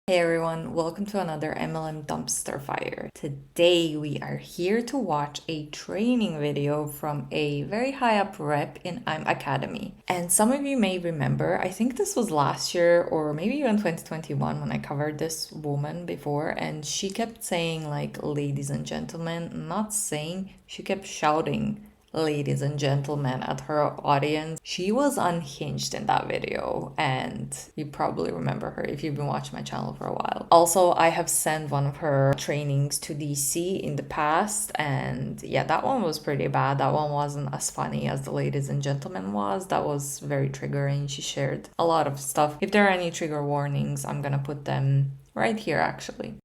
Hey everyone, welcome to another MLM dumpster fire. Today we are here to watch a training video from a very high up rep in imacademy. And some of you may remember, I think this was last year or maybe even 2021 when I covered this woman before, and she kept saying like ladies and gentlemen, not saying, she kept shouting ladies and gentlemen at her audience. She was unhinged in that video, and you probably remember her if you've been watching my channel for a while. Also, I have sent one of her trainings to DC in the past, and yeah, that one was pretty bad. That one wasn't as funny as the ladies and gentlemen was. That was very triggering. She shared a lot of stuff. If there are any trigger warnings, I'm gonna put them right here actually.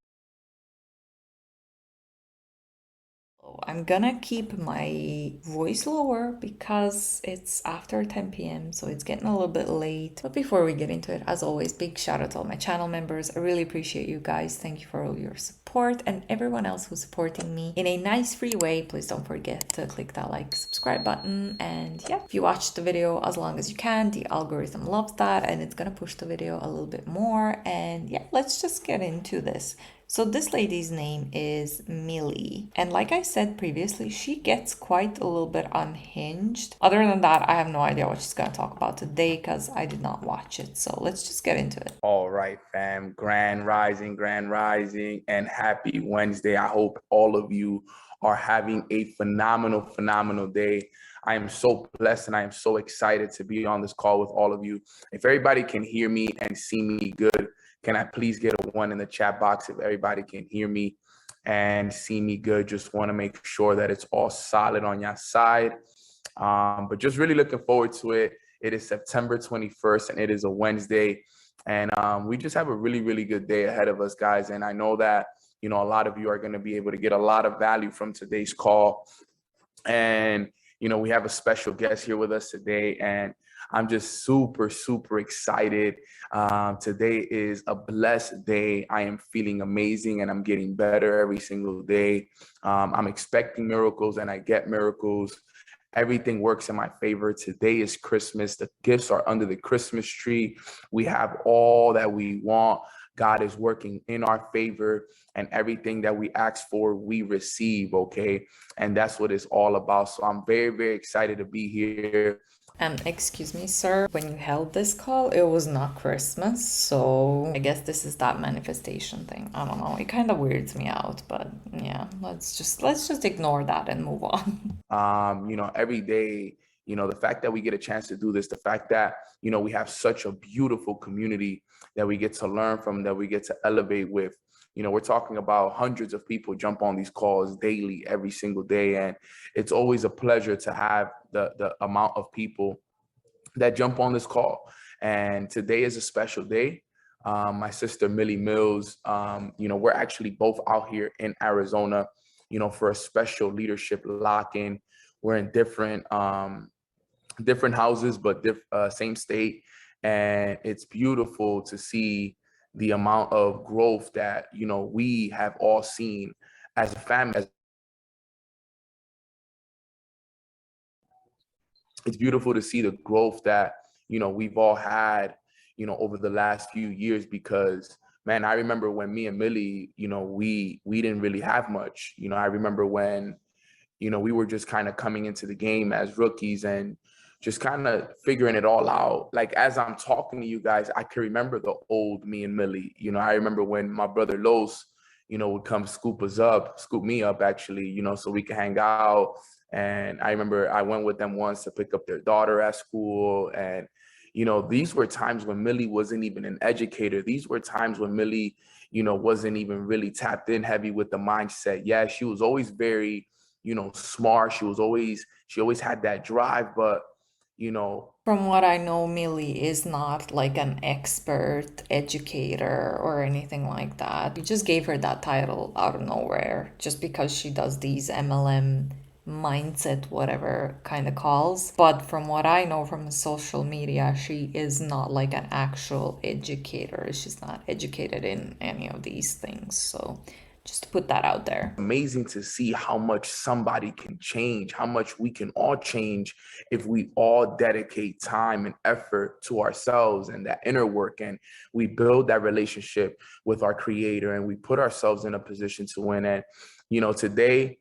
I'm gonna keep my voice lower because it's after 10 p.m., so it's getting a little bit late. But before we get into it, as always, big shout out to all my channel members. I really appreciate you guys. Thank you for all your support and everyone else who's supporting me in a nice free way. Please don't forget to click that like, subscribe button. And yeah, if you watch the video as long as you can, the algorithm loves that and it's gonna push the video a little bit more. And yeah, let's just get into this. So this lady's name is Millie. And like I said previously, she gets quite a little bit unhinged. Other than that, I have no idea what she's going to talk about today because I did not watch it. So let's just get into it. All right, fam. Grand rising, and happy Wednesday. I hope all of you are having a phenomenal day. I am so blessed and I am so excited to be on this call with all of you. If everybody can hear me and see me good, can I please get a one in the chat box if everybody can hear me and see me good? Just want to make sure that it's all solid on your side. But just really looking forward to it. It is September 21st and it is a Wednesday. And we just have a really good day ahead of us, guys. And I know that, a lot of you are going to be able to get a lot of value from today's call. And, we have a special guest here with us today. And I'm just super excited. Today is a blessed day. I am feeling amazing and I'm getting better every single day. I'm expecting miracles and I get miracles. Everything works in my favor. Today is Christmas. The gifts are under the Christmas tree. We have all that we want. God is working in our favor, and everything that we ask for, we receive, okay? And that's what it's all about. So I'm very excited to be here. Excuse me, sir, when you held this call, it was not Christmas, so I guess this is that manifestation thing. I don't know. It kind of weirds me out, but yeah, let's just ignore that and move on. Every day, the fact that we get a chance to do this, the fact that, we have such a beautiful community that we get to learn from, that we get to elevate with. We're talking about hundreds of people jump on these calls daily, every single day. And it's always a pleasure to have the amount of people that jump on this call. And today is a special day. My sister, Millie Mills, we're actually both out here in Arizona, for a special leadership lock-in. We're in different houses, but same state. And it's beautiful to see the amount of growth that, we have all seen as a family. It's beautiful to see the growth that, we've all had, over the last few years, because man, I remember when me and Millie, we didn't really have much. I remember when, we were just kind of coming into the game as rookies and just kind of figuring it all out. Like, as I'm talking to you guys, I can remember the old me and Millie. I remember when my brother Los, would come scoop me up actually, so we could hang out. And I remember I went with them once to pick up their daughter at school. And, these were times when Millie wasn't even an educator. These were times when Millie, wasn't even really tapped in heavy with the mindset. Yeah, she was always very, smart. She always had that drive, but, From what I know, Millie is not like an expert educator or anything like that. You just gave her that title out of nowhere just because she does these MLM mindset, whatever kind of calls. But from what I know from social media, she is not like an actual educator. She's not educated in any of these things. So Just to put that out there. Amazing to see how much somebody can change, how much we can all change if we all dedicate time and effort to ourselves and that inner work, and we build that relationship with our creator, and we put ourselves in a position to win. And today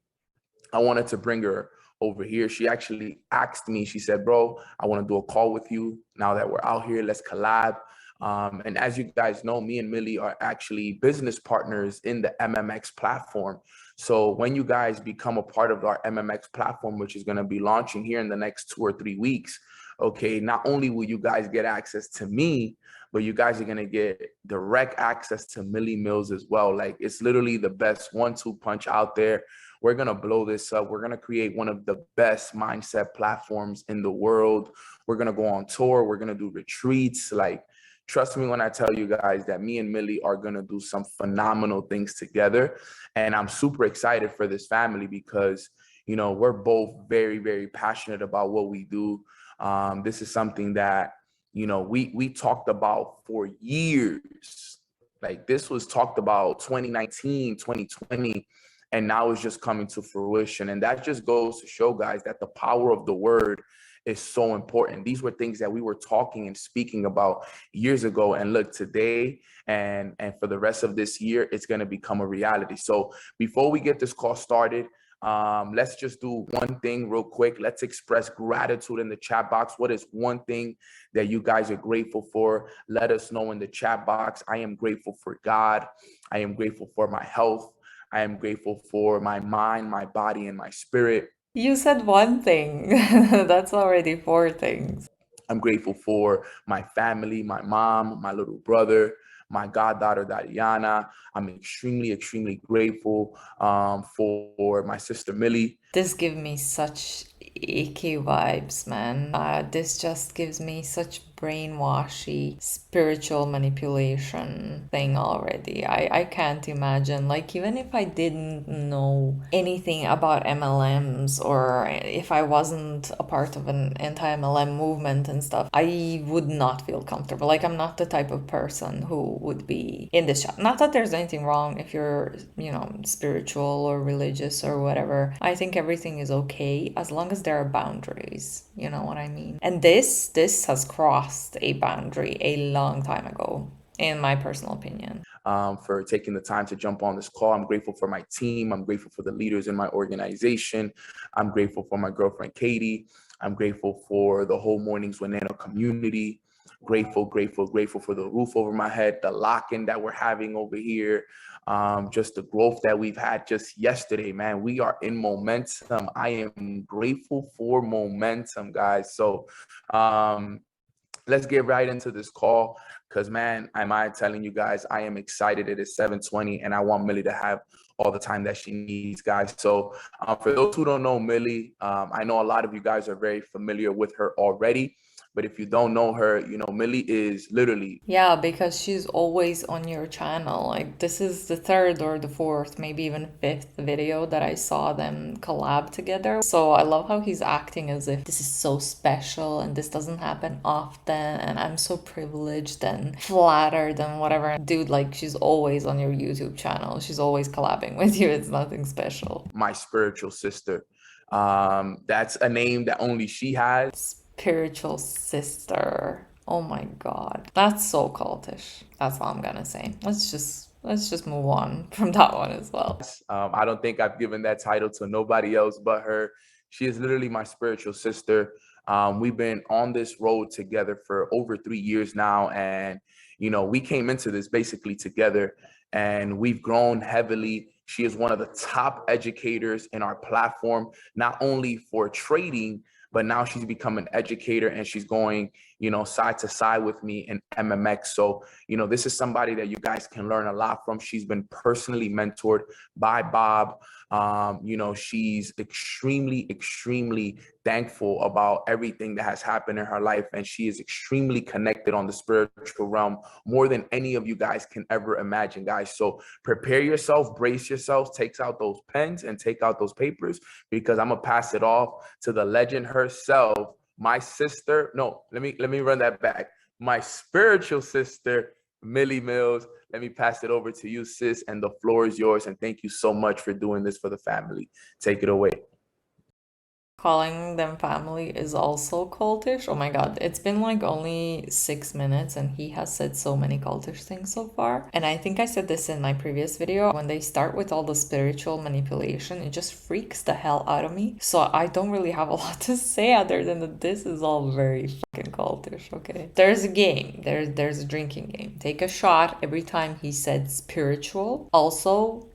I wanted to bring her over here. She actually asked me, she said, bro, I want to do a call with you now that we're out here, let's collab. And as you guys know, me and Millie are actually business partners in the MMX platform. So when you guys become a part of our MMX platform, which is going to be launching here in the next 2 or 3 weeks, okay, not only will you guys get access to me, but you guys are going to get direct access to Millie Mills as well. Like, it's literally the best 1-2 punch out there. We're going to blow this up. We're going to create one of the best mindset platforms in the world. We're going to go on tour. We're going to do retreats. Like, trust me when I tell you guys that me and Millie are going to do some phenomenal things together. And I'm super excited for this family because, we're both very, very passionate about what we do. This is something that, we talked about for years. Like, this was talked about 2019, 2020. And now it's just coming to fruition. And that just goes to show, guys, that the power of the word is so important. These were things that we were talking and speaking about years ago. And look, today and for the rest of this year, it's going to become a reality. So before we get this call started, let's just do one thing real quick. Let's express gratitude in the chat box. What is one thing that you guys are grateful for? Let us know in the chat box. I am grateful for God. I am grateful for my health. I am grateful for my mind, my body, and my spirit. You said one thing. That's already 4 things. I'm grateful for my family, my mom, my little brother, my goddaughter, Diana. I'm extremely, extremely grateful for my sister, Millie. This gives me such icky vibes, man. This just gives me such brainwashy spiritual manipulation thing already. I can't imagine. Like, even if I didn't know anything about MLMs, or if I wasn't a part of an anti-MLM movement and stuff, I would not feel comfortable. Like, I'm not the type of person who would be in this chat. Not that there's anything wrong if you're, spiritual or religious or whatever. I think everything is okay as long as there are boundaries. You know what I mean? And this has crossed a boundary a long time ago, in my personal opinion. For taking the time to jump on this call. I'm grateful for my team. I'm grateful for the leaders in my organization. I'm grateful for my girlfriend, Katie. I'm grateful for the whole Mornings with Nano community. Grateful for the roof over my head, the lock-in that we're having over here, just the growth that we've had just yesterday, man. We are in momentum. I am grateful for momentum, guys. So let's get right into this call because, man, I'm telling you guys, I am excited. It is 7:20 and I want Millie to have all the time that she needs, guys. So for those who don't know Millie, I know a lot of you guys are very familiar with her already. But if you don't know her, Millie is literally. Yeah, because she's always on your channel. Like, this is the 3rd or the 4th, maybe even 5th video that I saw them collab together. So I love how he's acting as if this is so special and this doesn't happen often and I'm so privileged and flattered and whatever. Dude, like, she's always on your YouTube channel. She's always collabing with you. It's nothing special. My spiritual sister. That's a name that only she has. Spiritual sister. Oh my god. That's so cultish. That's all I'm gonna say. Let's just move on from that one as well. I don't think I've given that title to nobody else but her. She is literally my spiritual sister. We've been on this road together for over 3 years now. And, we came into this basically together and we've grown heavily. She is one of the top educators in our platform, not only for trading, but now she's become an educator and she's going, side to side with me in MMX. So, this is somebody that you guys can learn a lot from. She's been personally mentored by Bob. She's extremely, extremely thankful about everything that has happened in her life. And she is extremely connected on the spiritual realm, more than any of you guys can ever imagine, guys. So prepare yourself, brace yourselves, take out those pens and take out those papers, because I'm gonna pass it off to the legend herself, my sister. No, let me run that back. My spiritual sister, Millie Mills, let me pass it over to you, sis, and the floor is yours. And thank you so much for doing this for the family. Take it away. Calling them family is also cultish. Oh my god, it's been like only 6 minutes and he has said so many cultish things so far. And I think I said this in my previous video. When they start with all the spiritual manipulation, it just freaks the hell out of me. So I don't really have a lot to say other than that this is all very fucking cultish, okay? There's a game. There's a drinking game. Take a shot every time he said spiritual. Also,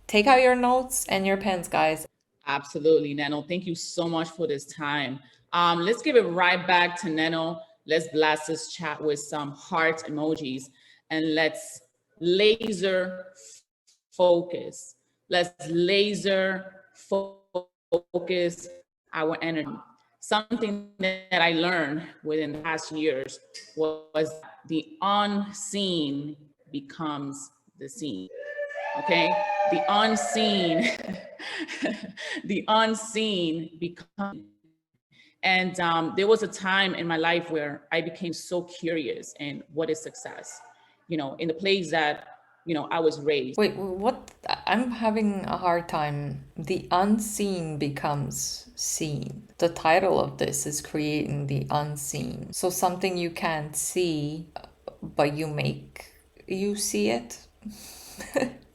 take out your notes and your pens, guys. Absolutely, Neno. Thank you so much for this time. Let's give it right back to Neno. Let's blast this chat with some heart emojis and let's laser focus. Let's laser focus our energy. Something that I learned within the past years was the unseen becomes the seen. Okay, the unseen, the unseen becomes. And there was a time in my life where I became so curious in what is success, in the place that, I was raised. Wait, what? I'm having a hard time. The unseen becomes seen. The title of this is creating the unseen. So something you can't see, but you see it.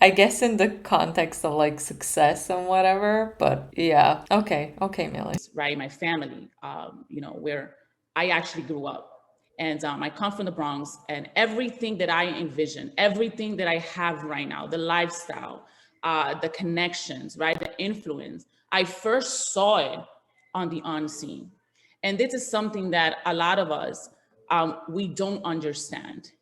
I guess in the context of like success and whatever, but yeah. Okay, Millie. Right, my family, where I actually grew up. And I come from the Bronx, and everything that I envision, everything that I have right now, the lifestyle, the connections, right, the influence, I first saw it on the unseen. And this is something that a lot of us, we don't understand.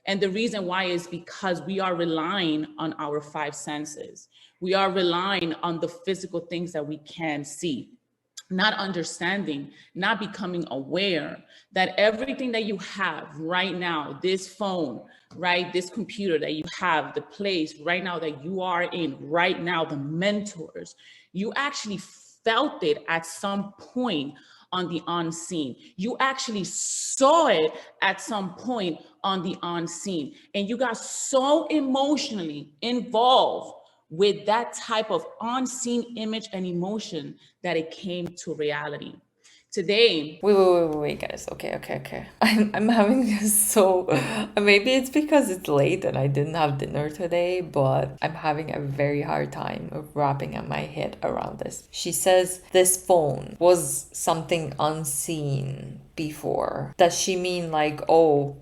And the reason why is because we are relying on our five senses. We are relying on the physical things that we can see, not understanding, not becoming aware that everything that you have right now, this phone, right, this computer that you have, the place right now that you are in right now, the mentors, you actually felt it at some point on the unseen. You actually saw it at some point on the unseen. And you got so emotionally involved with that type of unseen image and emotion that it came to reality. Today, Wait, guys. Okay. I'm having this so maybe it's because it's late and I didn't have dinner today, but I'm having a very hard time of wrapping my head around this. She says this phone was something unseen before. Does she mean like, oh,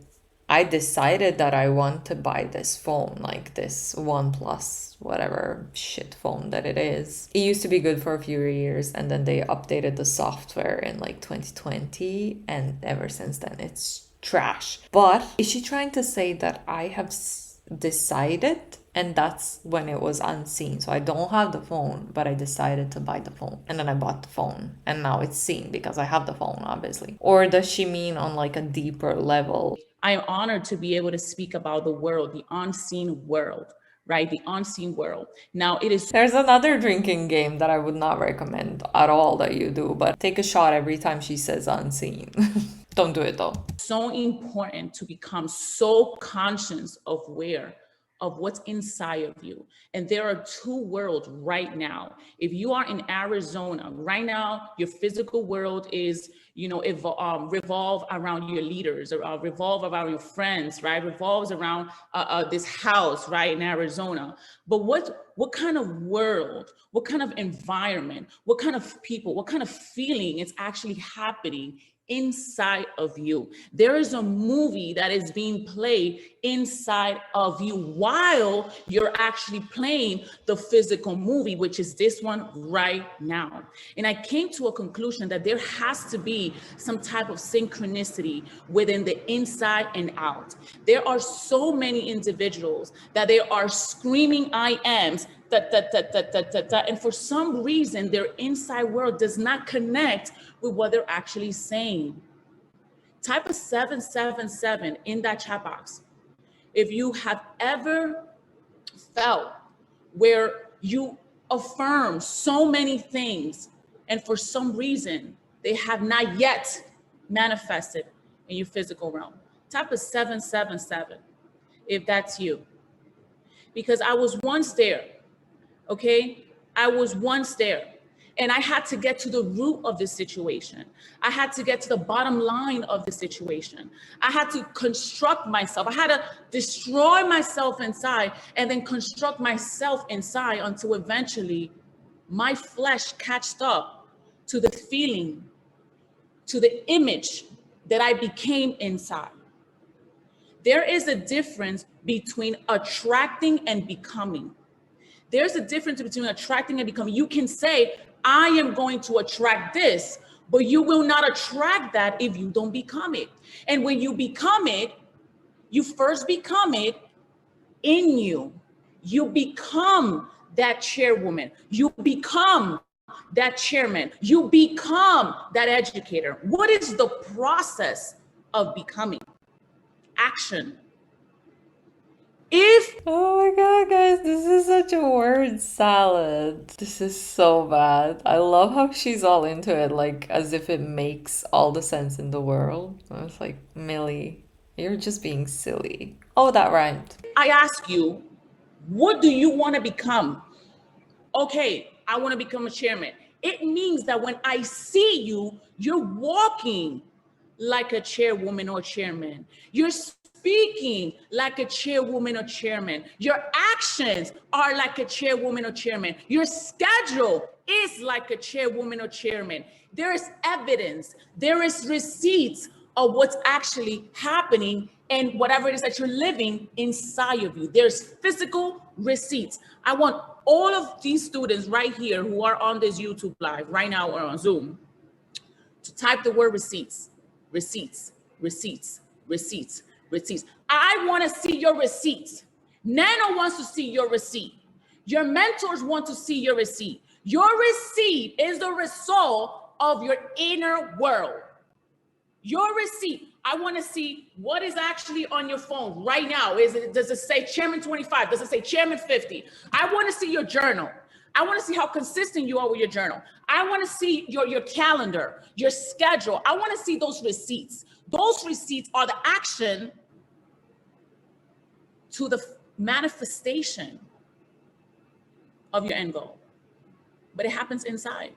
I decided that I want to buy this phone, like this OnePlus, whatever shit phone that it is. It used to be good for a few years and then they updated the software in like 2020 and ever since then it's trash. But is she trying to say that I have decided and that's when it was unseen? So I don't have the phone, but I decided to buy the phone and then I bought the phone and now it's seen because I have the phone, obviously. Or does she mean on like a deeper level? I am honored to be able to speak about the world, the unseen world, right? The unseen world. Now it is. There's another drinking game that I would not recommend at all that you do, but take a shot every time she says unseen. Don't do it though. So important to become so conscious of what's inside of you. And there are two worlds right now. If you are in Arizona right now, your physical world is, revolve around your leaders, or revolve around your friends, right? Revolves around this house, right, in Arizona. But what kind of world, what kind of environment, what kind of people, what kind of feeling is actually happening inside of you? There is a movie that is being played inside of you while you're actually playing the physical movie, which is this one right now. And I came to a conclusion that there has to be some type of synchronicity within the inside and out. There are so many individuals that they are screaming I ams, and for some reason their inside world does not connect with what they're actually saying. Type a 777 in that chat box if you have ever felt where you affirm so many things and for some reason they have not yet manifested in your physical realm. Type a 777. if that's you. Because I was once there, okay? I was once there. And I had to get to the root of the situation. I had to get to the bottom line of the situation. I had to construct myself. I had to destroy myself inside and then construct myself inside until eventually my flesh catched up to the feeling, to the image that I became inside. There is a difference between attracting and becoming. There's a difference between attracting and becoming. You can say, I am going to attract this, but you will not attract that if you don't become it. And when you become it, you first become it in you. You become that chairwoman. You become that chairman. You become that educator. What is the process of becoming? Action. Oh my god, guys, this is such a word salad. This is so bad. I love how she's all into it, like as if it makes all the sense in the world. I was like, Millie, you're just being silly. Oh, that rhymed. I ask you, what do you want to become? Okay, I want to become a chairman. It means that when I see you, you're walking like a chairwoman or chairman. You're speaking like a chairwoman or chairman. Your actions are like a chairwoman or chairman. Your schedule is like a chairwoman or chairman. There is evidence, there is receipts of what's actually happening and whatever it is that you're living inside of you. There's physical receipts. I want all of these students right here who are on this YouTube live right now or on Zoom to type the word receipts, receipts, receipts, receipts, receipts. I want to see your receipts. Nano wants to see your receipt. Your mentors want to see your receipt. Your receipt is the result of your inner world. Your receipt. I want to see what is actually on your phone right now. Does it say Chairman 25? Does it say Chairman 50? I want to see your journal. I want to see how consistent you are with your journal. I want to see your calendar, your schedule. I want to see those receipts. Those receipts are the action to the manifestation of your end goal. But it happens inside.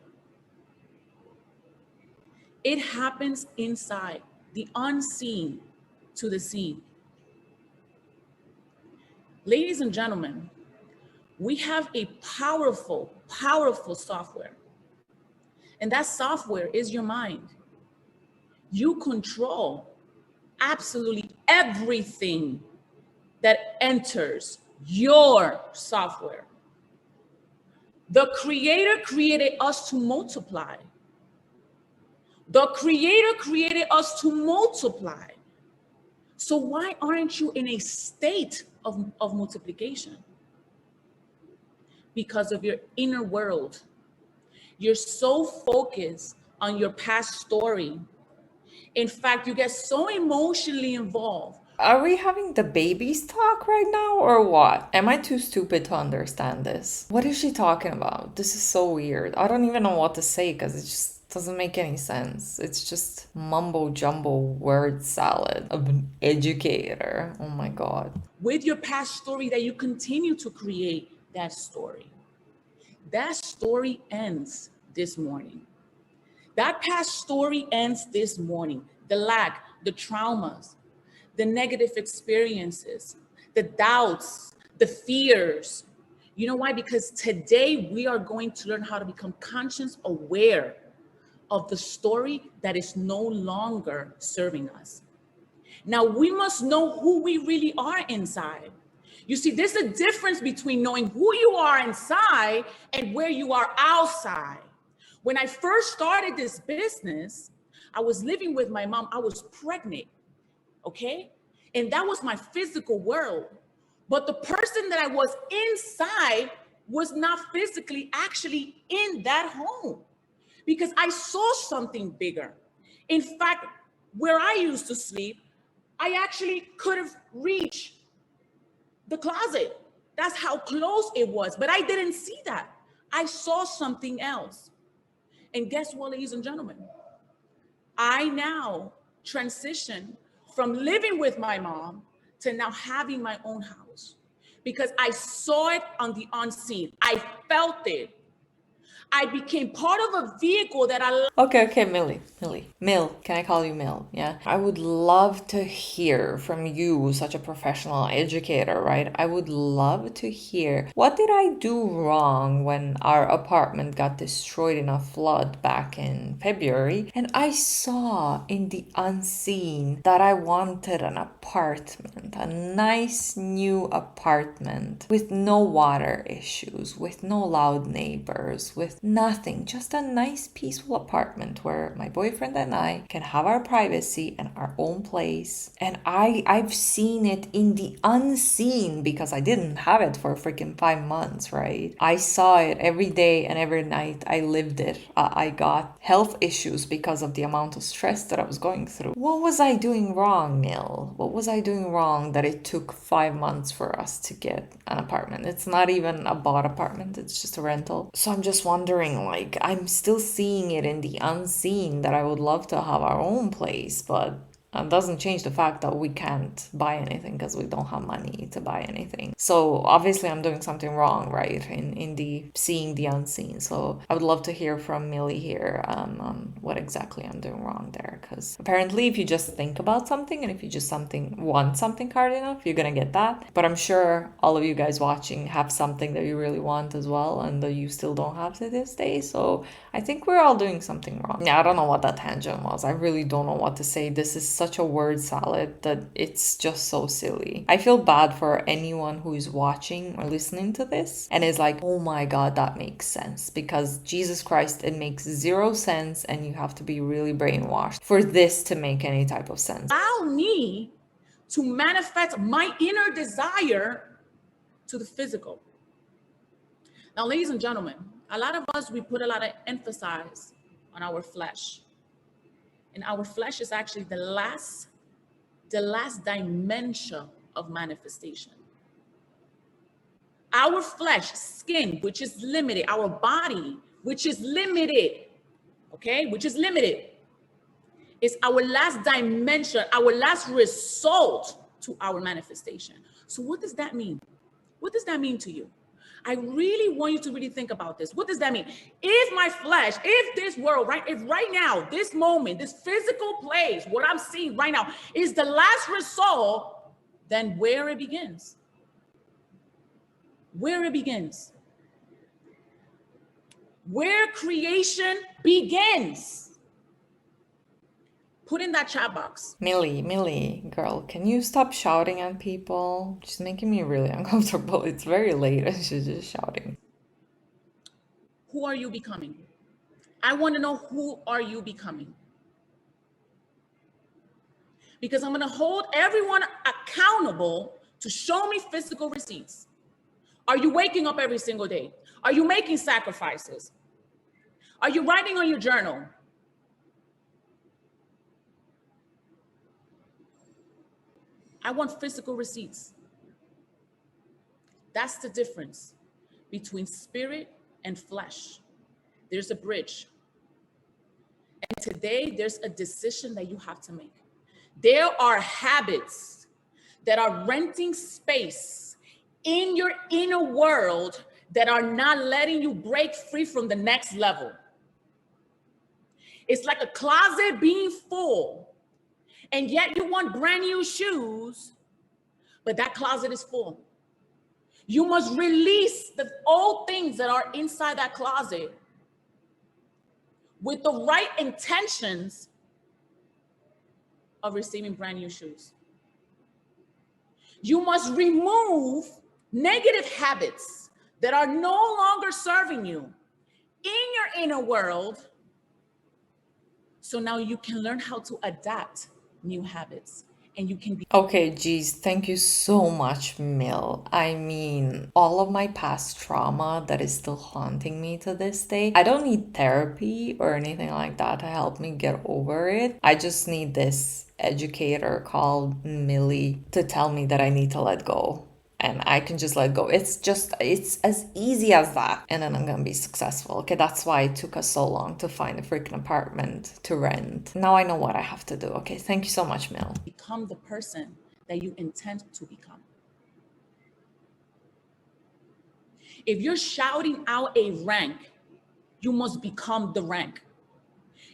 It happens inside, the unseen to the seen. Ladies and gentlemen, we have a powerful, powerful software. And that software is your mind. You control absolutely everything that enters your software. The Creator created us to multiply. The Creator created us to multiply. So why aren't you in a state of multiplication? Because of your inner world. You're so focused on your past story. In fact, you get so emotionally involved. Are we having the babies talk right now or what? Am I too stupid to understand this? What is she talking about? This is so weird. I don't even know what to say because it just doesn't make any sense. It's just mumbo jumbo word salad of an educator. Oh my god. With your past story that you continue to create that story. That story ends this morning. That past story ends this morning. The lack, the traumas, the negative experiences, the doubts, the fears. You know why? Because today we are going to learn how to become conscious aware of the story that is no longer serving us. Now we must know who we really are inside. You see, there's a difference between knowing who you are inside and where you are outside. When I first started this business, I was living with my mom. I was pregnant, okay? And that was my physical world. But the person that I was inside was not physically actually in that home because I saw something bigger. In fact, where I used to sleep, I actually could have reached the closet. That's how close it was, but I didn't see that. I saw something else. And guess what, ladies and gentlemen? I now transition from living with my mom to now having my own house because I saw it on the unseen. I felt it. I became part of a vehicle that I... Okay, Millie. Mill, can I call you Mill? Yeah. I would love to hear from you, such a professional educator, right? I would love to hear, what did I do wrong when our apartment got destroyed in a flood back in February? And I saw in the unseen that I wanted an apartment, a nice new apartment with no water issues, with no loud neighbors, with nothing, just a nice peaceful apartment where my boyfriend and I can have our privacy and our own place. And I've seen it in the unseen because I didn't have it for freaking 5 months, right? I saw it every day and every night. I lived it. I got health issues because of the amount of stress that I was going through. What was I doing wrong, Mill? What was I doing wrong that it took 5 months for us to get an apartment? It's not even a bought apartment, it's just a rental. So I'm just wondering, like, I'm still seeing it in the unseen that I would love to have our own place, but it doesn't change the fact that we can't buy anything because we don't have money to buy anything. So obviously I'm doing something wrong, right? In the seeing the unseen. So I would love to hear from Millie here on what exactly I'm doing wrong there. Because apparently if you just think about something and if you just want something hard enough, you're gonna get that. But I'm sure all of you guys watching have something that you really want as well and that you still don't have to this day. So I think we're all doing something wrong. Yeah, I don't know what that tangent was. I really don't know what to say. This is such a word salad that it's just so silly. I feel bad for anyone who is watching or listening to this and is like, oh my God, that makes sense. Because Jesus Christ, it makes zero sense and you have to be really brainwashed for this to make any type of sense. Allow me to manifest my inner desire to the physical. Now, ladies and gentlemen, a lot of us, we put a lot of emphasis on our flesh. And our flesh is actually the last dimension of manifestation. Our flesh, skin, which is limited, our body, which is limited, okay, which is limited, is our last dimension, our last result to our manifestation. So what does that mean? What does that mean to you? I really want you to really think about this. What does that mean? If my flesh, if this world, right, if right now, this moment, this physical place, what I'm seeing right now is the last result, then where it begins? Where it begins? Where creation begins? Put in that chat box. Millie, girl, can you stop shouting at people? She's making me really uncomfortable. It's very late and she's just shouting. Who are you becoming? I want to know, who are you becoming? Because I'm going to hold everyone accountable to show me physical receipts. Are you waking up every single day? Are you making sacrifices? Are you writing on your journal? I want physical receipts. That's the difference between spirit and flesh. There's a bridge. And today there's a decision that you have to make. There are habits that are renting space in your inner world that are not letting you break free from the next level. It's like a closet being full. And yet you want brand new shoes, but that closet is full. You must release the old things that are inside that closet with the right intentions of receiving brand new shoes. You must remove negative habits that are no longer serving you in your inner world. So now you can learn how to adapt new habits and you can be... Okay, geez, thank you so much, Mill. I mean, all of my past trauma that is still haunting me to this day, I don't need therapy or anything like that to help me get over it. I just need this educator called Millie to tell me that I need to let go. And I can just let go. It's as easy as that. And then I'm gonna be successful. Okay, that's why it took us so long to find a freaking apartment to rent. Now I know what I have to do. Okay, thank you so much, Mill. Become the person that you intend to become. If you're shouting out a rank, you must become the rank.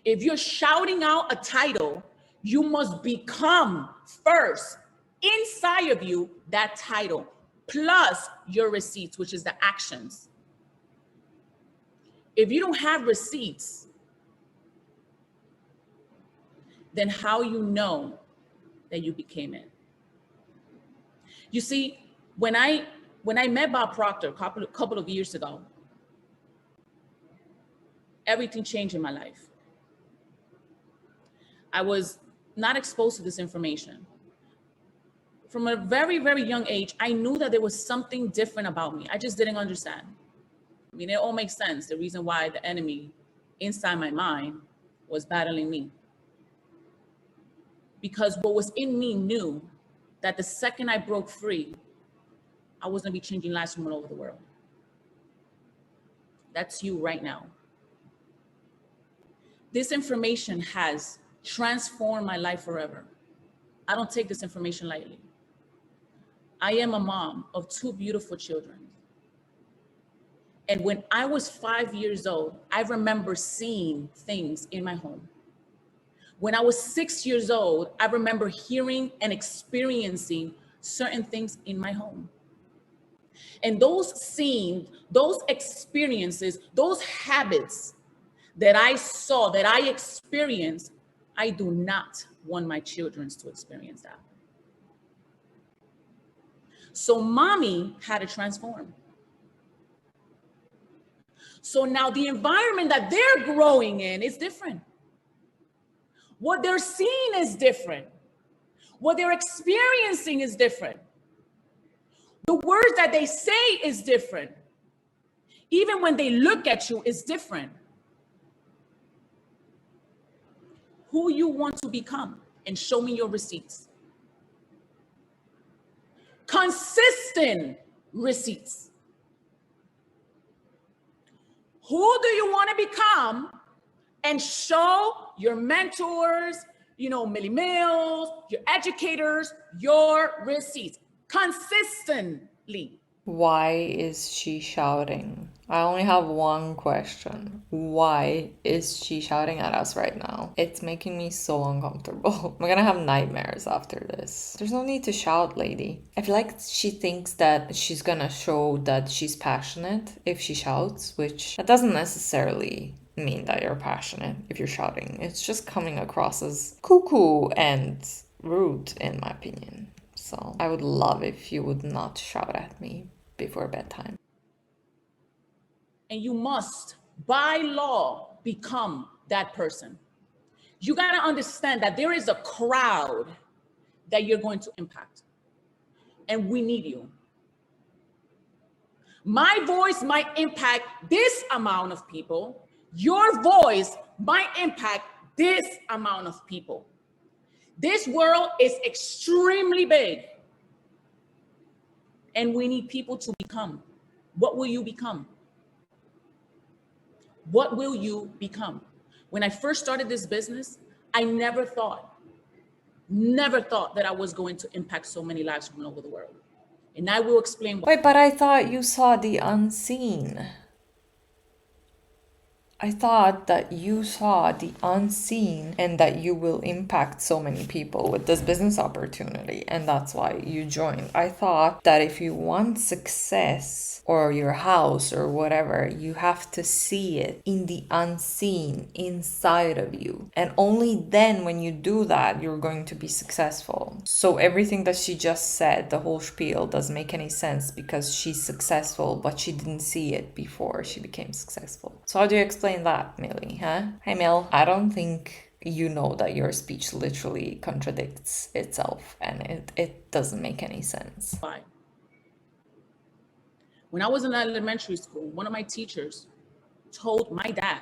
If you're shouting out a title, you must become first inside of you that title, plus your receipts, which is the actions. If you don't have receipts, then how you know that you became it? You see, when I met Bob Proctor a couple of years ago, everything changed in my life. I was not exposed to this information. From a very, very young age, I knew that there was something different about me. I just didn't understand. I mean, it all makes sense. The reason why the enemy inside my mind was battling me. Because what was in me knew that the second I broke free, I was gonna be changing lives from all over the world. That's you right now. This information has transformed my life forever. I don't take this information lightly. I am a mom of 2 beautiful children. And when I was 5 years old, I remember seeing things in my home. When I was 6 years old, I remember hearing and experiencing certain things in my home. And those scenes, those experiences, those habits that I saw, that I experienced, I do not want my children to experience that. So mommy had to transform. So now the environment that they're growing in is different. What they're seeing is different. What they're experiencing is different. The words that they say is different. Even when they look at you is different. Who you want to become, and show me your receipts. Consistent receipts. Who do you want to become, and show your mentors, millennials, your educators, your receipts consistently. Why is she shouting? I only have one question. Why is she shouting at us right now? It's making me so uncomfortable. I'm gonna have nightmares after this. There's no need to shout, lady. I feel like she thinks that she's gonna show that she's passionate if she shouts, which that doesn't necessarily mean that you're passionate if you're shouting. It's just coming across as cuckoo and rude, in my opinion. So I would love if you would not shout at me before bedtime. And you must, by law, become that person. You got to understand that there is a crowd that you're going to impact. And we need you. My voice might impact this amount of people. Your voice might impact this amount of people. This world is extremely big. And we need people to become. What will you become? What will you become? When I first started this business, I never thought that I was going to impact so many lives from all over the world. And I will explain why. Wait, but I thought you saw the unseen. I thought that you saw the unseen and that you will impact so many people with this business opportunity, and that's why you joined. I thought that if you want success or your house or whatever, you have to see it in the unseen inside of you. And only then when you do that, you're going to be successful. So everything that she just said, the whole spiel, doesn't make any sense because she's successful, but she didn't see it before she became successful. So how do you explain that, Millie, huh? Hey, Mill, I don't think you know that your speech literally contradicts itself, and it doesn't make any sense. Why? When I was in elementary school, one of my teachers told my dad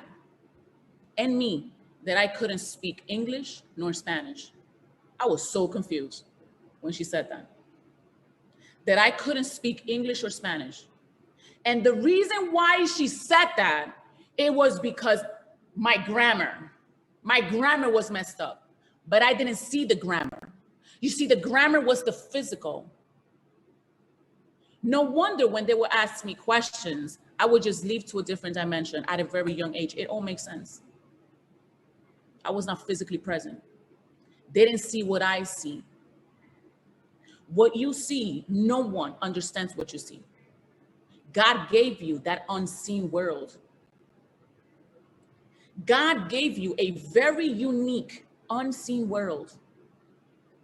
and me that I couldn't speak English nor Spanish. I was so confused when she said that I couldn't speak English or Spanish. And the reason why she said that, it was because my grammar was messed up, but I didn't see the grammar. You see, the grammar was the physical. No wonder when they would ask me questions, I would just leave to a different dimension at a very young age. It all makes sense. I was not physically present. They didn't see what I see. What you see, no one understands what you see. God gave you that unseen world. God gave you a very unique, unseen world.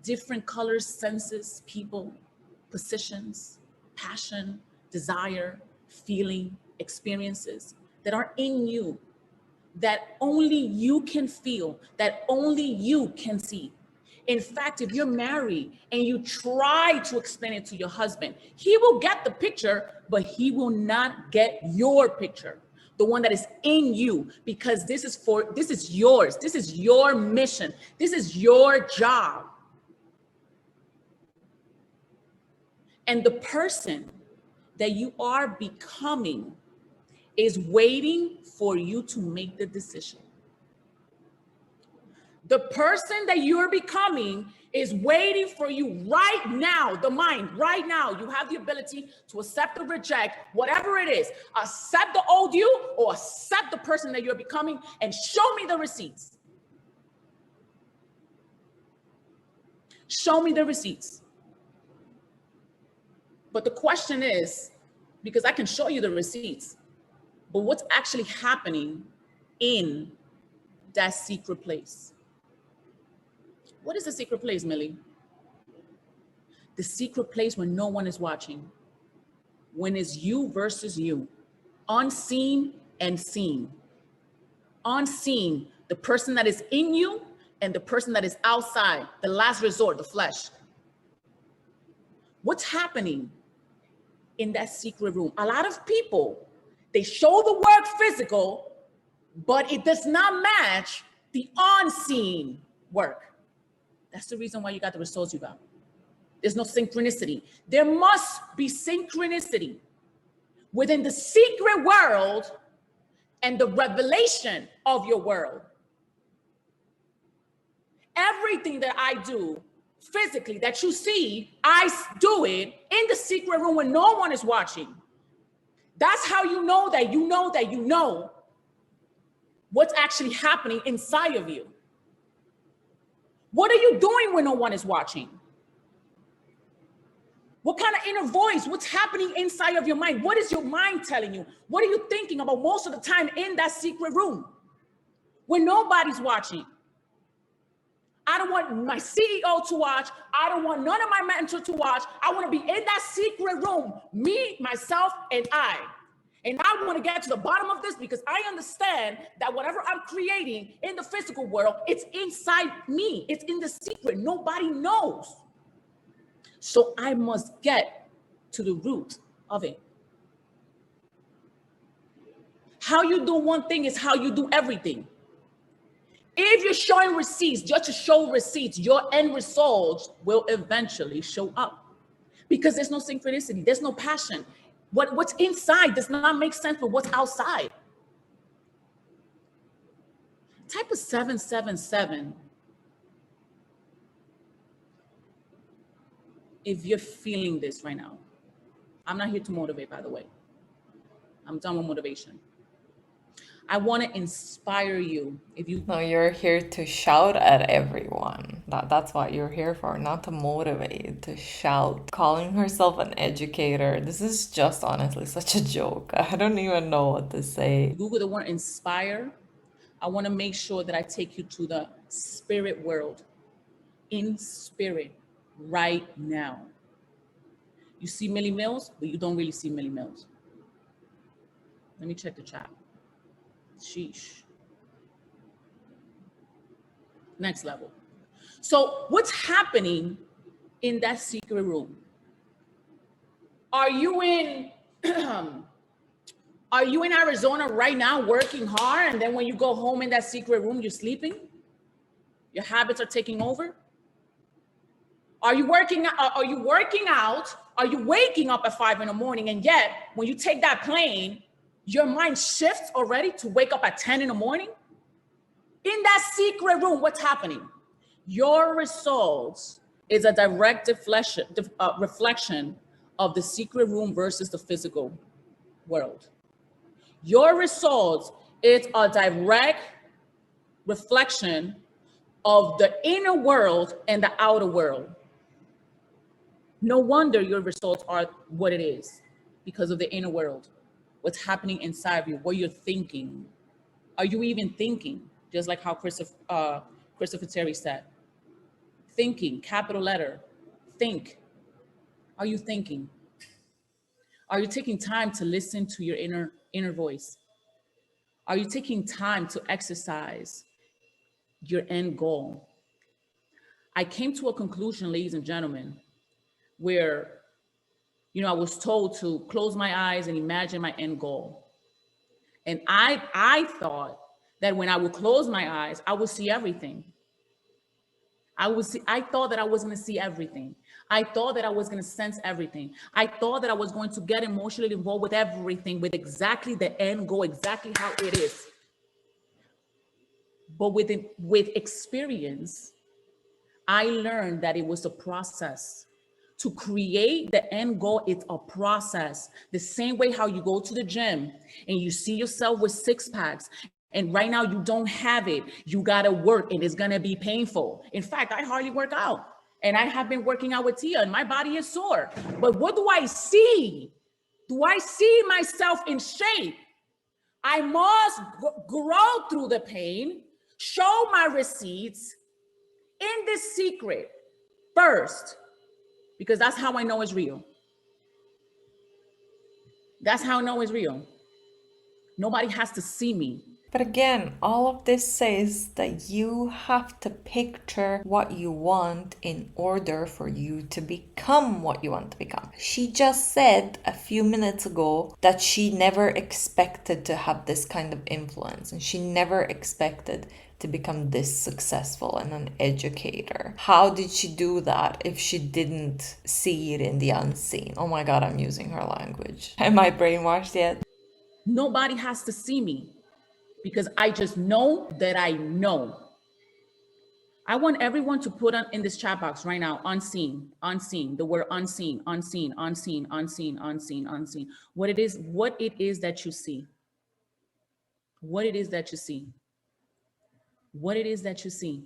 Different colors, senses, people, positions, passion, desire, feeling, experiences that are in you, that only you can feel, that only you can see. In fact, if you're married and you try to explain it to your husband, he will get the picture, but he will not get your picture, the one that is in you, because this is yours. This is your mission. This is your job. And the person that you are becoming is waiting for you to make the decision. The person that you're becoming is waiting for you right now, the mind, right now. You have the ability to accept or reject, whatever it is. Accept the old you or accept the person that you're becoming, and show me the receipts. Show me the receipts. But the question is, because I can show you the receipts, but what's actually happening in that secret place? What is the secret place, Millie? The secret place when no one is watching, when it's you versus you, unseen and seen. Unseen, the person that is in you and the person that is outside, the last resort, the flesh. What's happening in that secret room? A lot of people, they show the work physical, but it does not match the unseen work. That's the reason why you got the results you got. There's no synchronicity. There must be synchronicity within the secret world and the revelation of your world. Everything that I do physically that you see, I do it in the secret room when no one is watching. That's how you know that you know that you know what's actually happening inside of you. What are you doing when no one is watching? What kind of inner voice? What's happening inside of your mind? What is your mind telling you? What are you thinking about most of the time in that secret room when nobody's watching? I don't want my CEO to watch. I don't want none of my mentors to watch. I want to be in that secret room, me, myself, and I. And I want to get to the bottom of this because I understand that whatever I'm creating in the physical world, it's inside me. It's in the secret. Nobody knows. So I must get to the root of it. How you do one thing is how you do everything. If you're showing receipts just to show receipts, your end results will eventually show up because there's no synchronicity. There's no passion. What's inside does not make sense with what's outside. Type of 777. If you're feeling this right now. I'm not here to motivate, by the way. I'm done with motivation. I want to inspire you. No, you're here to shout at everyone. That's what you're here for, not to motivate, to shout. Calling herself an educator, this is just honestly such a joke. I don't even know what to say. Google the word inspire. I want to make sure that I take you to the spirit world. In spirit, right now. You see Millie Mills, but you don't really see Millie Mills. Let me check the chat. Sheesh. Next level. So what's happening in that secret room? Are you in Arizona right now working hard, and then when you go home in that secret room, you're sleeping? Your habits are taking over? Are you working out? Are you waking up at 5 a.m, and yet when you take that plane, your mind shifts already to wake up at 10 a.m? In that secret room, what's happening? Your results is a direct reflection of the secret room versus the physical world. Your results is a direct reflection of the inner world and the outer world. No wonder your results are what it is, because of the inner world, what's happening inside of you, what you're thinking. Are you even thinking? Just like how Christopher Terry said, thinking, capital letter, think. Are you thinking? Are you taking time to listen to your inner voice? Are you taking time to exercise your end goal? I came to a conclusion, ladies and gentlemen, where, I was told to close my eyes and imagine my end goal. And I thought that when I would close my eyes, I would see everything. I thought that I was going to see everything. I thought that I was going to sense everything. I thought that I was going to get emotionally involved with everything, with exactly the end goal, exactly how it is. But with experience, I learned that it was a process. To create the end goal, it's a process. The same way how you go to the gym and you see yourself with six packs, and right now you don't have it. You gotta work and it's gonna be painful. In fact, I hardly work out, and I have been working out with Tia and my body is sore. But what do I see? Do I see myself in shape? I must grow through the pain, show my receipts in this secret first, because that's how I know it's real. That's how I know it's real. Nobody has to see me. But again, all of this says that you have to picture what you want in order for you to become what you want to become. She just said a few minutes ago that she never expected to have this kind of influence, and she never expected to become this successful and an educator. How did she do that if she didn't see it in the unseen? Oh my God, I'm using her language. Am I brainwashed yet? Nobody has to see me, because I just know that I know. I want everyone to put on in this chat box right now, unseen, the word unseen, unseen, unseen, unseen, unseen, unseen. What it is that you see. What it is that you see. What it is that you see.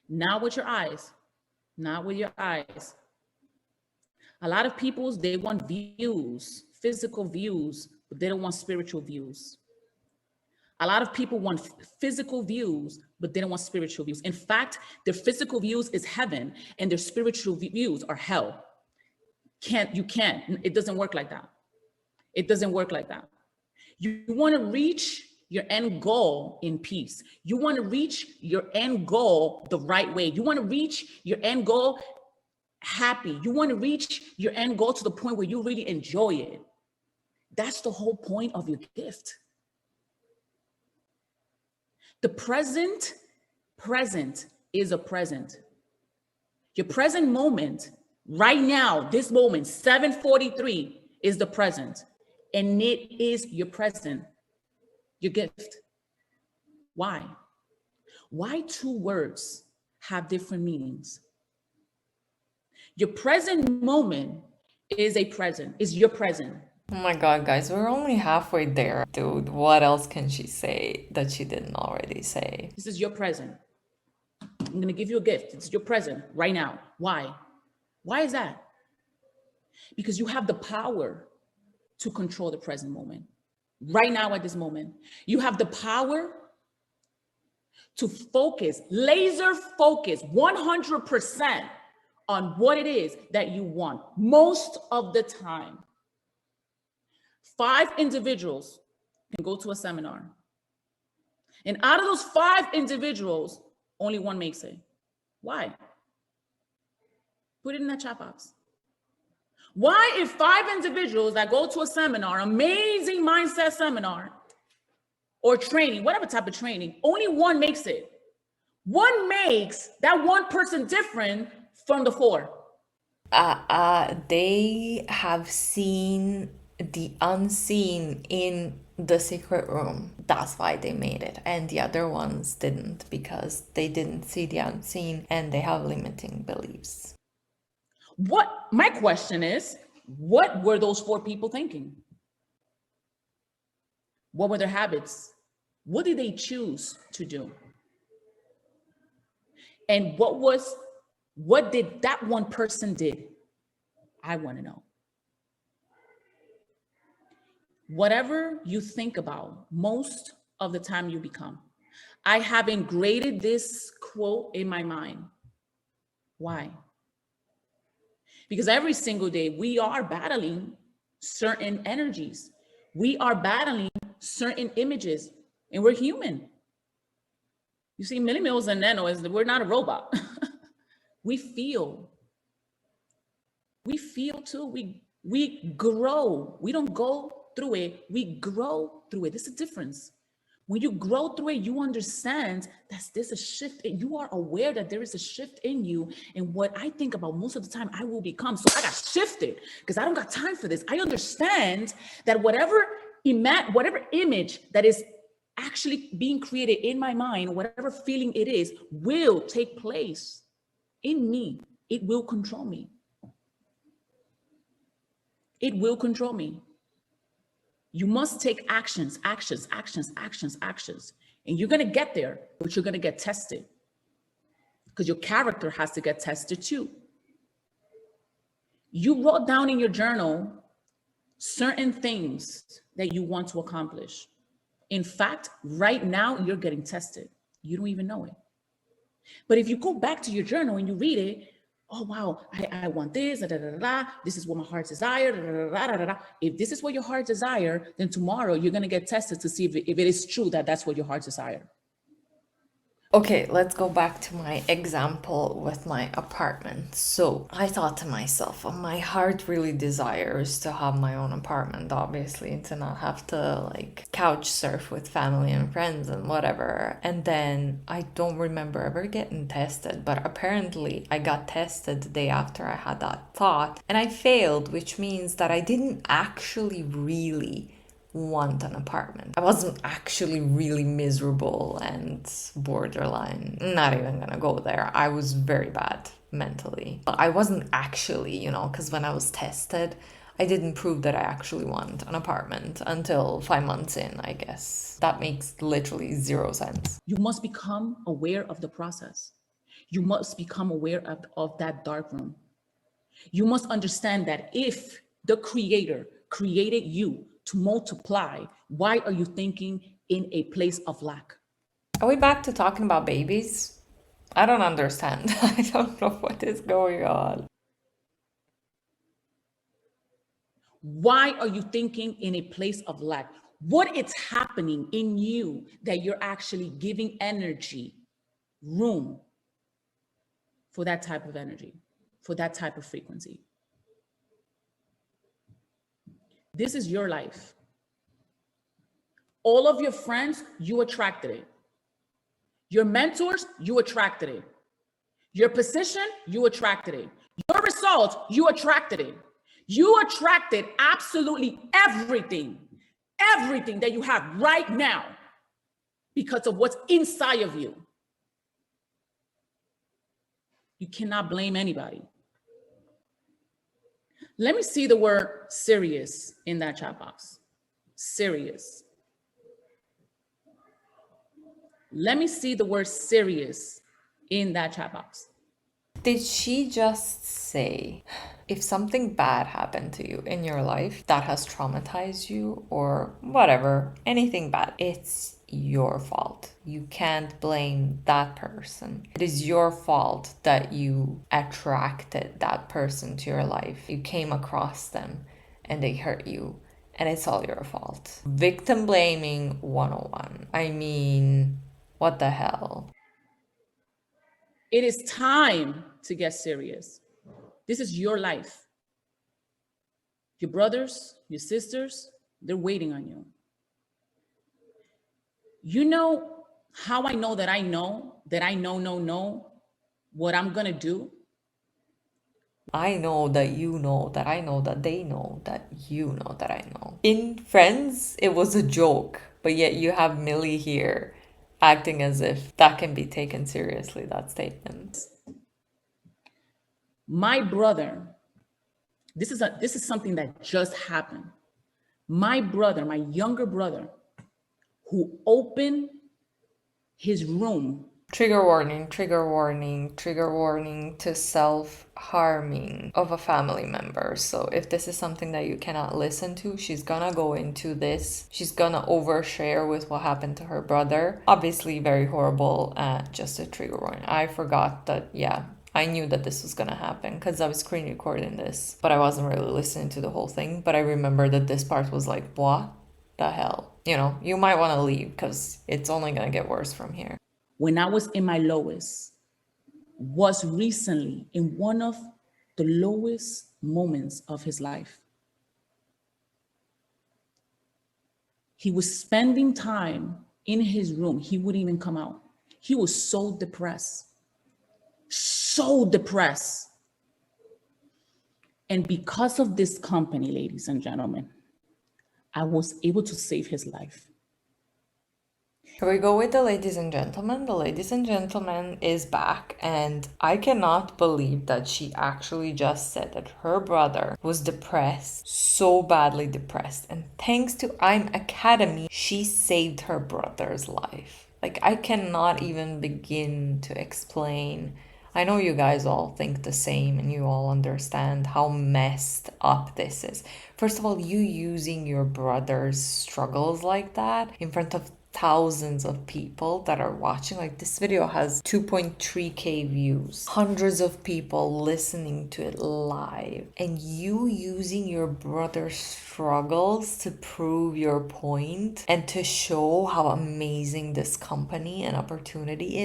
Not with your eyes, not with your eyes. A lot of people, they want views, physical views, but they don't want spiritual views. A lot of people want physical views, but they don't want spiritual views. In fact, their physical views is heaven and their spiritual views are hell. It doesn't work like that. It doesn't work like that. You want to reach your end goal in peace. You want to reach your end goal the right way. You want to reach your end goal happy. You want to reach your end goal to the point where you really enjoy it. That's the whole point of your gift. The present is a present. Your present moment, right now, this moment, 7:43 is the present. And it is your present, your gift. Why? Why two words have different meanings? Your present moment is your present. Oh my God, guys, we're only halfway there. Dude, what else can she say that she didn't already say? This is your present. I'm going to give you a gift. It's your present right now. Why? Why is that? Because you have the power to control the present moment. Right now at this moment, you have the power to focus, laser focus 100% on what it is that you want most of the time. 5 individuals can go to a seminar. And out of those 5 individuals, only one makes it. Why? Put it in that chat box. Why, if 5 individuals that go to a seminar, amazing mindset seminar or training, whatever type of training, only one makes it? One makes that one person different from the 4. They have seen the unseen in the secret room. That's why they made it. And the other ones didn't, because they didn't see the unseen and they have limiting beliefs. My question is, what were those 4 people thinking? What were their habits? What did they choose to do? And what did that one person did? I want to know. Whatever you think about, most of the time you become. I have engraved this quote in my mind. Why? Because every single day we are battling certain energies. We are battling certain images, and we're human. You see, millennials and nanos, we're not a robot. We feel. We feel too. We grow. We don't go through it. We grow through it. There's a difference. When you grow through it, you understand that there's a shift. You are aware that there is a shift in you. And what I think about most of the time, I will become. So I got shifted because I don't got time for this. I understand that whatever image that is actually being created in my mind, whatever feeling it is, will take place in me. It will control me. It will control me. You must take actions. And you're going to get there, but you're going to get tested because your character has to get tested too. You wrote down in your journal certain things that you want to accomplish. In fact, right now you're getting tested. You don't even know it. But if you go back to your journal and you read it, oh, wow, I want this, this is what my heart desire, If this is what your heart desire, then tomorrow you're going to get tested to see if it is true that that's what your heart desire. Okay, let's go back to my example with my apartment. So I thought to myself, my heart really desires to have my own apartment, obviously, to not have to like couch surf with family and friends and whatever. And then I don't remember ever getting tested, but apparently I got tested the day after I had that thought and I failed, which means that I didn't actually really want an apartment. I wasn't actually really miserable and borderline. Not even gonna go there. I was very bad mentally. But I wasn't actually, because when I was tested, I didn't prove that I actually want an apartment until 5 months in, I guess. That makes literally zero sense. You must become aware of the process. You must become aware of that dark room. You must understand that if the creator created you to multiply, why are you thinking in a place of lack? Are we back to talking about babies? I don't understand. I don't know what is going on. Why are you thinking in a place of lack? What is happening in you that you're actually giving energy, room for that type of energy, for that type of frequency? This is your life. All of your friends, you attracted it. Your mentors, you attracted it. Your position, you attracted it. Your results, you attracted it. You attracted absolutely everything that you have right now because of what's inside of you. You cannot blame anybody. Let me see the word serious in that chat box. Serious. Let me see the word serious in that chat box. Did she just say, if something bad happened to you in your life that has traumatized you or whatever, anything bad, it's your fault. You can't blame that person. It is your fault that you attracted that person to your life. You came across them and they hurt you, and it's all your fault. Victim blaming 101. I mean, what the hell? It is time to get serious. This is your life. Your brothers, your sisters, they're waiting on you. You know how I know that I know what I'm gonna do? I know that you know that I know that they know that you know that I know. In Friends, it was a joke, but yet you have Millie here acting as if that can be taken seriously, that statement. My brother, this is something that just happened. My brother, my younger brother, who opened his room. Trigger warning, trigger warning, trigger warning to self-harming of a family member. So if this is something that you cannot listen to, she's gonna go into this. She's gonna overshare with what happened to her brother. Obviously very horrible, just a trigger warning. I forgot that, yeah, I knew that this was gonna happen because I was screen recording this, but I wasn't really listening to the whole thing. But I remember that this part was like, what the hell? You know, you might want to leave because it's only gonna get worse from here. When I was in my lowest, was recently in one of the lowest moments of his life. He was spending time in his room. He wouldn't even come out. He was so depressed, so depressed. And because of this company, ladies and gentlemen, I was able to save his life. Here we go with the ladies and gentlemen. The ladies and gentlemen is back, and I cannot believe that she actually just said that her brother was depressed, so badly depressed, and thanks to imacademy, she saved her brother's life. Like, I cannot even begin to explain. I know you guys all think the same and you all understand how messed up this is. First of all, you using your brother's struggles like that in front of thousands of people that are watching. Like, this video has 2.3k views, hundreds of people listening to it live, and you using your brother's struggles to prove your point and to show how amazing this company and opportunity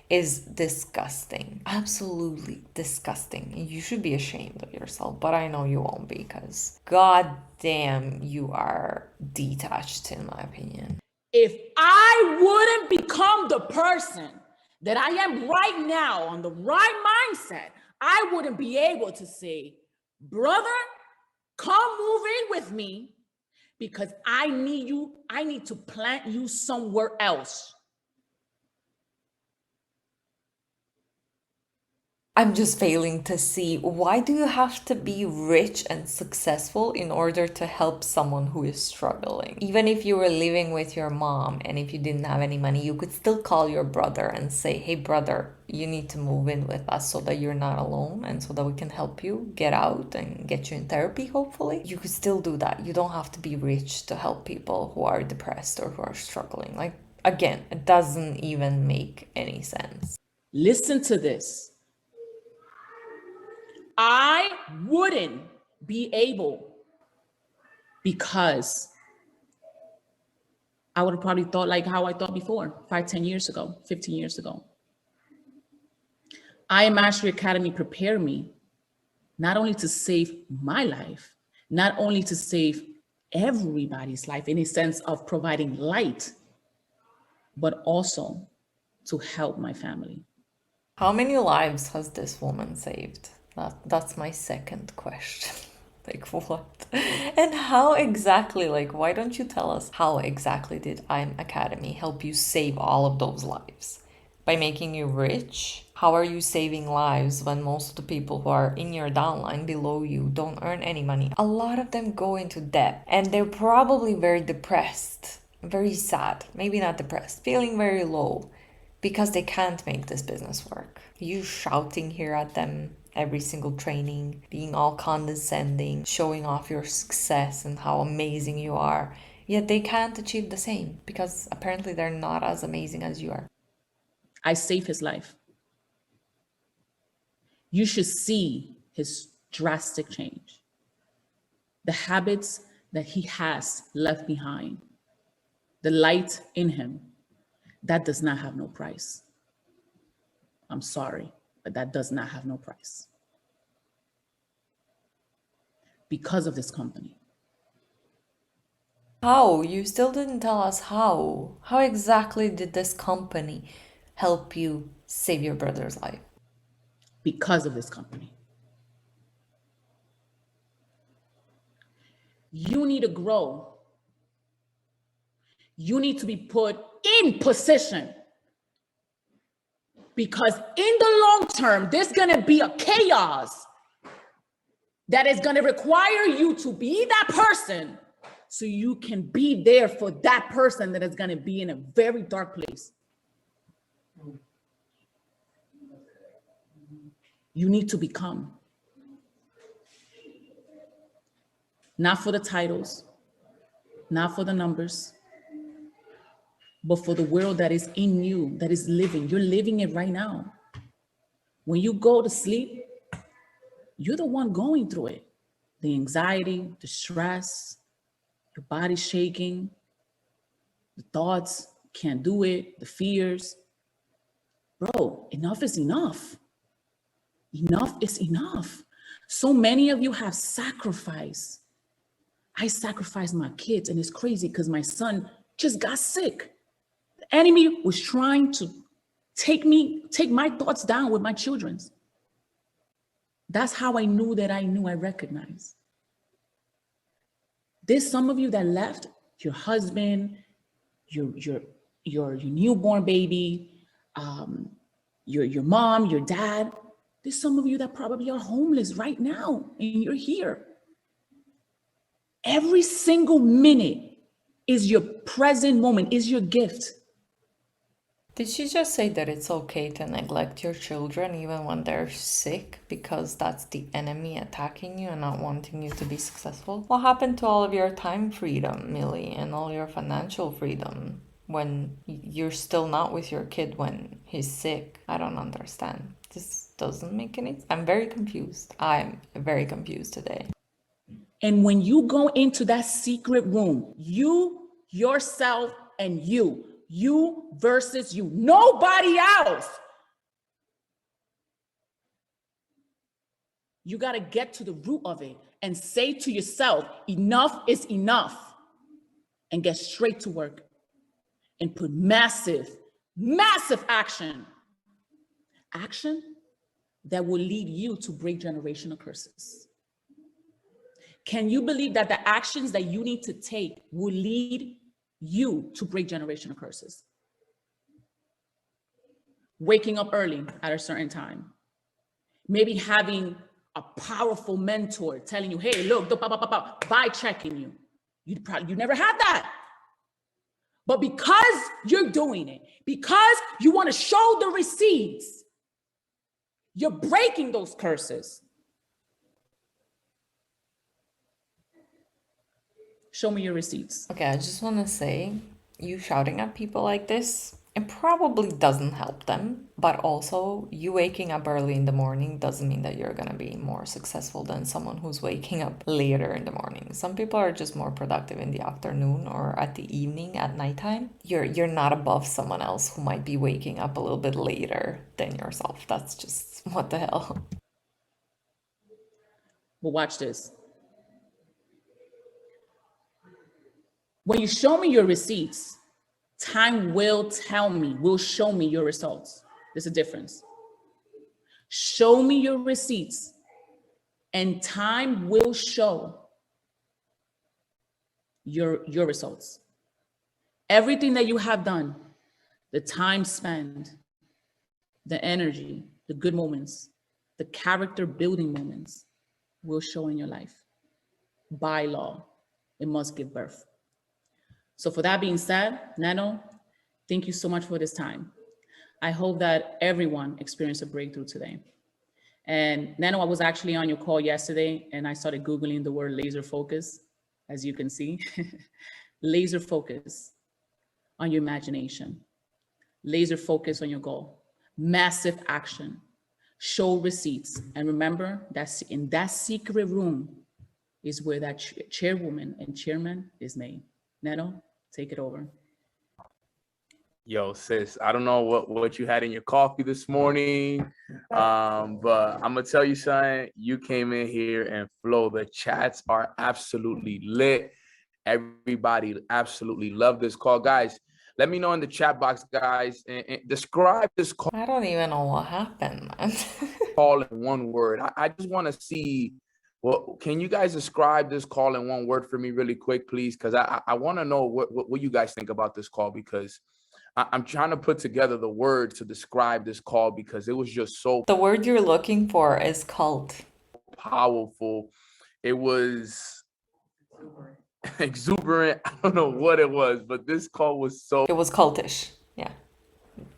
is disgusting. Absolutely disgusting. You should be ashamed of yourself, but I know you won't be, because god damn, you are detached, in my opinion. If I wouldn't become the person that I am right now on the right mindset, I wouldn't be able to say, brother, come move in with me because I need to plant you somewhere else. I'm just failing to see, why do you have to be rich and successful in order to help someone who is struggling? Even if you were living with your mom and if you didn't have any money, you could still call your brother and say, hey brother, you need to move in with us so that you're not alone and so that we can help you get out and get you in therapy, hopefully. You could still do that. You don't have to be rich to help people who are depressed or who are struggling. Like, again, it doesn't even make any sense. Listen to this. I wouldn't be able, because I would have probably thought like how I thought before, 5, 10 years ago, 15 years ago. Mastery Academy prepared me not only to save my life, not only to save everybody's life in a sense of providing light, but also to help my family. How many lives has this woman saved? That's my second question. Like, what? And how exactly, like, why don't you tell us how exactly did imacademy help you save all of those lives? By making you rich? How are you saving lives when most of the people who are in your downline below you don't earn any money? A lot of them go into debt and they're probably very depressed, very sad, maybe not depressed, feeling very low because they can't make this business work. You shouting here at them every single training, being all condescending, showing off your success and how amazing you are, yet they can't achieve the same because apparently they're not as amazing as you are. I saved his life. You should see his drastic change. The habits that he has left behind, the light in him, that does not have no price. I'm sorry, but that does not have no price. Because of this company. How? You still didn't tell us how. How exactly did this company help you save your brother's life? Because of this company. You need to grow. You need to be put in position. Because in the long term, there's gonna be a chaos that is going to require you to be that person so you can be there for that person that is going to be in a very dark place. You need to become. Not for the titles, not for the numbers, but for the world that is in you, that is living. You're living it right now. When you go to sleep, you're the one going through it. The anxiety, the stress, your body shaking, the thoughts, can't do it, the fears. Bro, enough is enough. Enough is enough. So many of you have sacrificed. I sacrificed my kids, and it's crazy because my son just got sick. The enemy was trying to take my thoughts down with my children's. That's how I knew I recognized. There's some of you that left your husband, your newborn baby, your mom, your dad. There's some of you that probably are homeless right now, and you're here. Every single minute is your present moment, is your gift. Did she just say that it's okay to neglect your children even when they're sick because that's the enemy attacking you and not wanting you to be successful? What happened to all of your time freedom, Millie, and all your financial freedom when you're still not with your kid when he's sick? I don't understand. This doesn't make any sense. I'm very confused. I'm very confused today. And when you go into that secret room, you, yourself, and you versus you, nobody else. You got to get to the root of it and say to yourself, enough is enough, and get straight to work and put massive action that will lead you to break generational curses. Can you believe that the actions that you need to take will lead you to break generational curses? Waking up early at a certain time. Maybe having a powerful mentor telling you, hey, look, by checking you. You never had that. But because you're doing it, because you want to show the receipts, you're breaking those curses. Show me your receipts. Okay, I just want to say, you shouting at people like this, it probably doesn't help them. But also, you waking up early in the morning doesn't mean that you're going to be more successful than someone who's waking up later in the morning. Some people are just more productive in the afternoon or at the evening, at nighttime. You're not above someone else who might be waking up a little bit later than yourself. That's just, what the hell? But watch this. When you show me your receipts, time will show me your results. There's a difference. Show me your receipts, and time will show your results. Everything that you have done, the time spent, the energy, the good moments, the character building moments will show in your life. By law, it must give birth. So for that being said, Nano, thank you so much for this time. I hope that everyone experienced a breakthrough today. And Nano, I was actually on your call yesterday and I started Googling the word laser focus, as you can see. Laser focus on your imagination. Laser focus on your goal. Massive action. Show receipts. And remember, that in that secret room is where that chairwoman and chairman is made. Neto, take it over. Yo, sis, I don't know what you had in your coffee this morning, but I'm gonna tell you something. You came in here and flow. The chats are absolutely lit. Everybody absolutely love this call. Guys, let me know in the chat box, guys, and describe this call. I don't even know what happened, man. Call in one word. I just want to see. Well, can you guys describe this call in one word for me really quick, please? Because I want to know what you guys think about this call, because I'm trying to put together the words to describe this call because it was just so... The word you're looking for is cult. powerful. It was exuberant. I don't know what it was, but this call was so It was cultish. Yeah,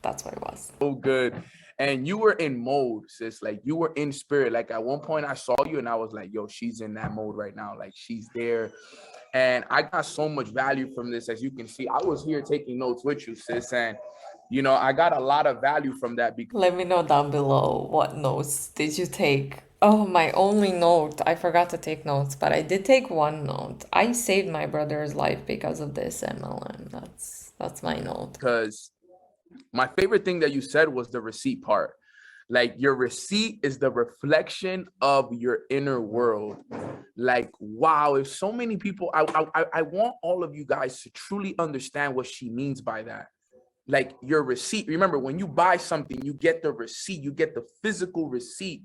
that's what it was. good. And you were in mode, sis. Like, you were in spirit. Like, at one point I saw you and I was like, yo, she's in that mode right now. Like, she's there. And I got so much value from this. As you can see, I was here taking notes with you, sis. And, you know, I got a lot of value from that because Let me know down below what notes did you take. Oh, my only note. I forgot to take notes, but I did take one note. I saved my brother's life because of this MLM. That's my note. my favorite thing that you said was the receipt part. Like, your receipt is the reflection of your inner world. Like, wow, if so many people, I want all of you guys to truly understand what she means by that. Like, your receipt. Remember, when you buy something, you get the receipt, you get the physical receipt.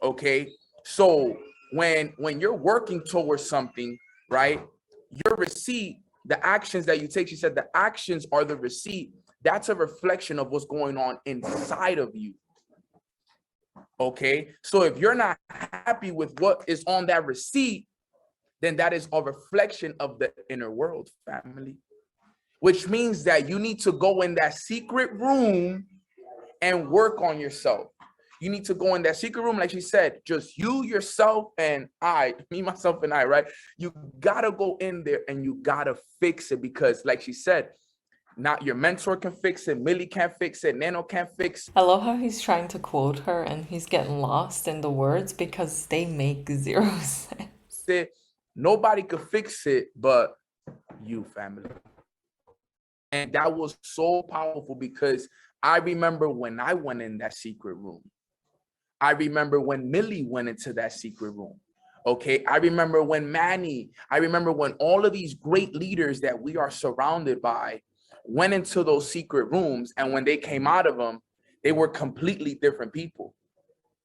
Okay. So when you're working towards something, right, your receipt, the actions that you take, she said the actions are the receipt. That's a reflection of what's going on inside of you. Okay. So if you're not happy with what is on that receipt, then that is a reflection of the inner world, family, which means that you need to go in that secret room and work on yourself. You need to go in that secret room, like she said, just you, yourself, and I, me, myself, and I, right? You gotta go in there and you gotta fix it, because like she said, not your mentor can fix it, Millie can't fix it, Nano can't fix I love how he's trying to quote her and he's getting lost in the words because they make zero sense. it. Nobody could fix it but you, family. And that was so powerful, because I remember when I went in that secret room. I remember when Millie went into that secret room. Okay. I remember when Manny, I remember when all of these great leaders that we are surrounded by went into those secret rooms. And when they came out of them, they were completely different people.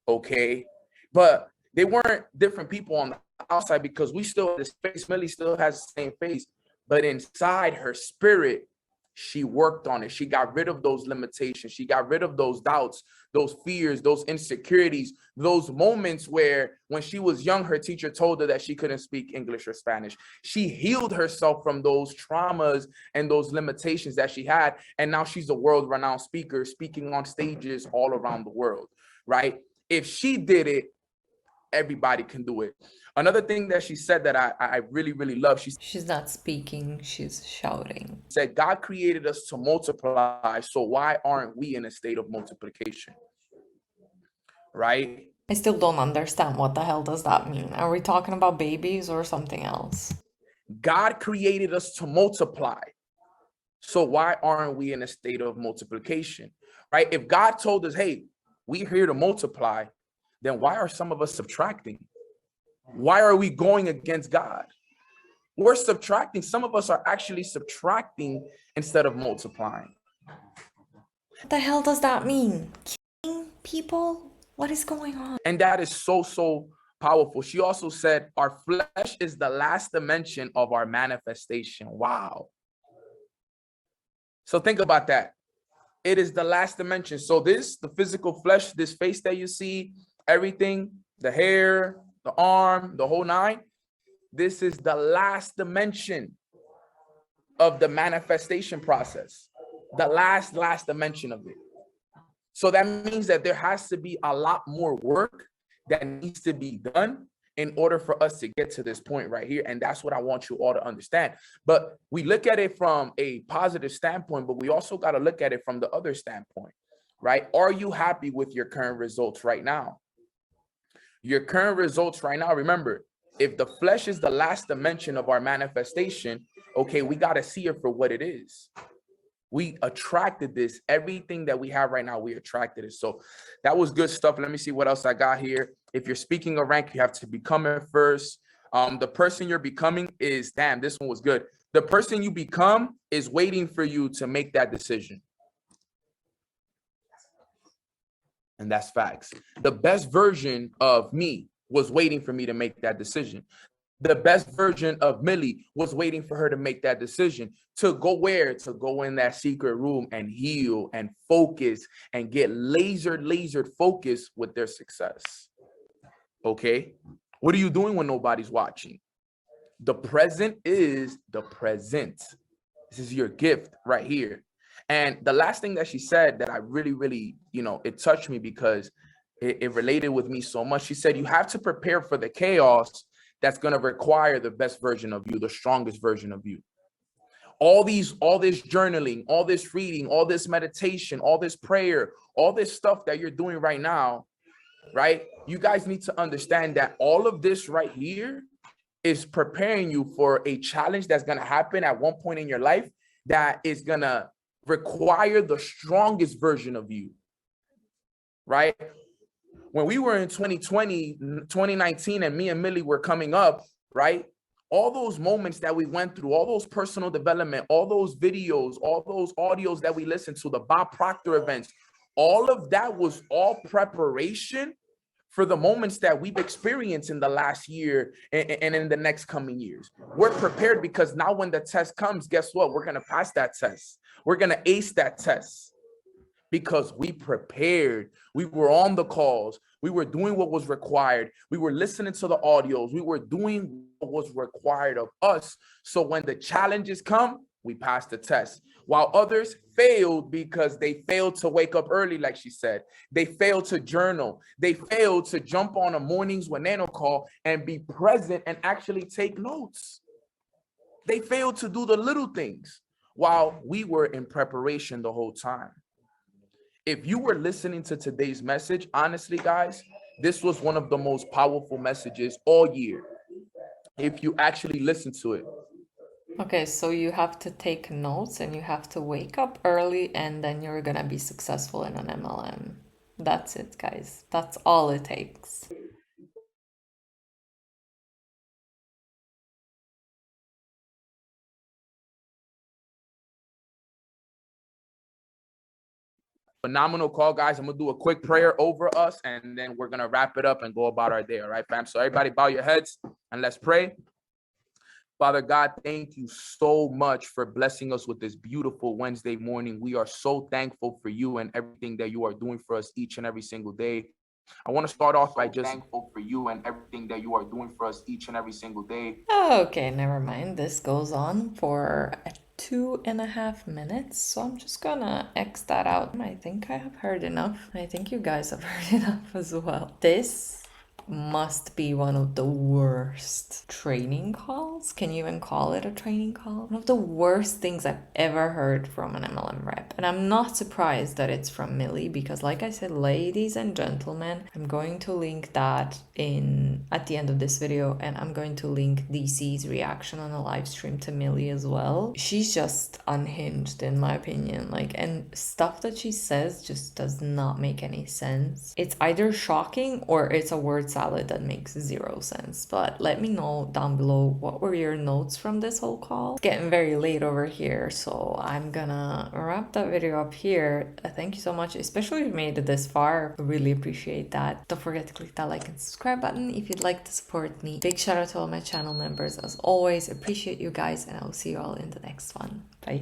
Okay. But they weren't different people on the outside, because we still have this face. Millie still has the same face, but inside her spirit, she worked on it. She got rid of those limitations. She got rid of those doubts, those fears, those insecurities, those moments where when she was young, her teacher told her that she couldn't speak English or Spanish. She healed herself from those traumas and those limitations that she had. And now she's a world-renowned speaker, speaking on stages all around the world, right? If she did it, everybody can do it. Another thing that she said that I really, really love, She's not speaking, she's shouting. said, God created us to multiply, so why aren't we in a state of multiplication? Right? I still don't understand what the hell does that mean. Are we talking about babies or something else? God created us to multiply, so why aren't we in a state of multiplication? Right? If God told us, hey, we're here to multiply, then why are some of us subtracting? Why are we going against God? We're subtracting. Some of us are actually subtracting instead of multiplying. What the hell does that mean? Killing people? What is going on? And that is so, so powerful. She also said, our flesh is the last dimension of our manifestation. Wow. So think about that. It is the last dimension. So this, the physical flesh, this face that you see, everything, the hair, the arm, the whole nine, this is the last dimension of the manifestation process, the last dimension of it. So that means that there has to be a lot more work that needs to be done in order for us to get to this point right here. And that's what I want you all to understand. But we look at it from a positive standpoint, but we also got to look at it from the other standpoint, right? Are you happy with your current results right now? Your current results right now, remember, if the flesh is the last dimension of our manifestation, okay, we got to see it for what it is. We attracted this. Everything that we have right now, we attracted it. So that was good stuff. Let me see what else I got here. If you're speaking a rank, you have to become it first. The person you're becoming is, damn, this one was good. The person you become is waiting for you to make that decision. And that's facts. The best version of me was waiting for me to make that decision. The best version of Millie was waiting for her to make that decision to go where? To go in that secret room and heal and focus and get lasered focused with their success. okay? What are you doing when nobody's watching? The present is the present. This is your gift right here. And the last thing that she said that I really, it touched me because it related with me so much. She said, you have to prepare for the chaos that's going to require the best version of you, the strongest version of you. All this journaling, all this reading, all this meditation, all this prayer, all this stuff that you're doing right now, right? You guys need to understand that all of this right here is preparing you for a challenge that's going to happen at one point in your life that is going to require the strongest version of you, right? When we were in 2020, 2019, and me and Millie were coming up, right? All those moments that we went through, all those personal development, all those videos, all those audios that we listened to, the Bob Proctor events, all of that was all preparation for the moments that we've experienced in the last year and in the next coming years. We're prepared because now when the test comes, guess what? We're going to pass that test. We're going to ace that test because we prepared. We were on the calls. We were doing what was required. We were listening to the audios. We were doing what was required of us. So when the challenges come, we passed the test. While others failed because they failed to wake up early, like she said. They failed to journal. They failed to jump on a mornings with Nano call and be present and actually take notes. They failed to do the little things while we were in preparation the whole time. If you were listening to today's message, honestly, guys, this was one of the most powerful messages all year. If you actually listen to it. Okay, so you have to take notes and you have to wake up early and then you're gonna be successful in an MLM. That's it, guys. That's all it takes. Phenomenal call, guys. I'm gonna do a quick prayer over us and then we're gonna wrap it up and go about our day. All right, fam. So everybody bow your heads and let's pray. Father God, thank you so much for blessing us with this beautiful Wednesday morning. We are so thankful for you and everything that you are doing for us each and every single day. I want to start off by just thankful for you and everything that you are doing for us each and every single day. Okay, never mind. This goes on for 2.5 minutes, so I'm just gonna X that out. I think I have heard enough. I think you guys have heard enough as well. This must be one of the worst training calls. Can you even call it a training call? One of the worst things I've ever heard from an MLM rep. And I'm not surprised that it's from Millie because like I said, ladies and gentlemen, I'm going to link that at the end of this video, and I'm going to link DC's reaction on the live stream to Millie as well. She's just unhinged in my opinion, and stuff that she says just does not make any sense. It's either shocking or it's a word salad that makes zero sense. But let me know down below, what were your notes from this whole call? It's getting very late over here, so I'm gonna wrap that video up here. Thank you so much, especially if you made it this far. I really appreciate that. Don't forget to click that like and subscribe button if you'd like to support me. Big shout out to all my channel members as always. Appreciate you guys, and I will see you all in the next one. Bye.